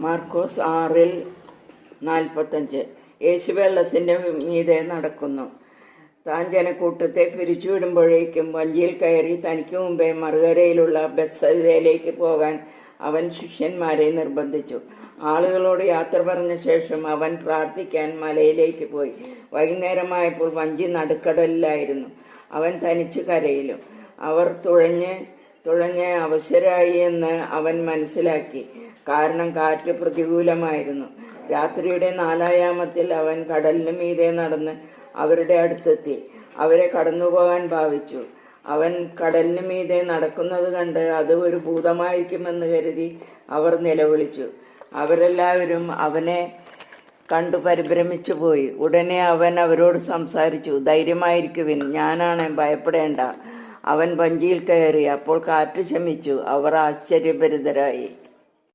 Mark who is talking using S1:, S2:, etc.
S1: മാർക്കോസ് 6:45. യേശു വെള്ളത്തിൻ്റെ മീതെ നടക്കുന്നു. താൻ ജനക്കൂട്ടത്തെ പിരിച്ചുവിടുമ്പോഴേക്കും വഞ്ചിയിൽ കയറി തനിക്ക് മുമ്പേ മറുകരയിലുള്ള ബെത്സയിദയിലേക്ക് പോകാൻ അവൻ ശിഷ്യന്മാരെ നിർബന്ധിച്ചു. ആളുകളോട് യാത്ര പറഞ്ഞ ശേഷം അവൻ പ്രാർത്ഥിക്കാൻ മലയിലേക്ക് പോയി. വൈകുന്നേരമായപ്പോൾ വഞ്ചി നടുക്കടലിലായിരുന്നു. അവൻ തനിച്ചു കരയിലും. അവർ തുഴഞ്ഞ് അവശരായി എന്ന് അവൻ മനസ്സിലാക്കി. കാരണം കാറ്റ് പ്രതികൂലമായിരുന്നു. രാത്രിയുടെ 4-ാമത്തിൽ അവൻ കടലിന് മീതെ നടന്ന് അവരുടെ അടുത്തെത്തി. അവരെ കടന്നുപോകാൻ ഭാവിച്ചു. അവൻ കടലിന് മീതെ നടക്കുന്നത് കണ്ട് അത് ഒരു ഭൂതമായിരിക്കുമെന്ന് കരുതി അവർ നിലവിളിച്ചു. അവരെല്ലാവരും അവനെ കണ്ടു പരിഭ്രമിച്ചു പോയി. ഉടനെ അവൻ അവരോട് സംസാരിച്ചു. ധൈര്യമായിരിക്കുവിൻ, ഞാനാണ്, ഭയപ്പെടേണ്ട. അവൻ വഞ്ചിയിൽ കയറി. അപ്പോൾ കാറ്റ് ശമിച്ചു. അവർ ആശ്ചര്യഭരിതരായി.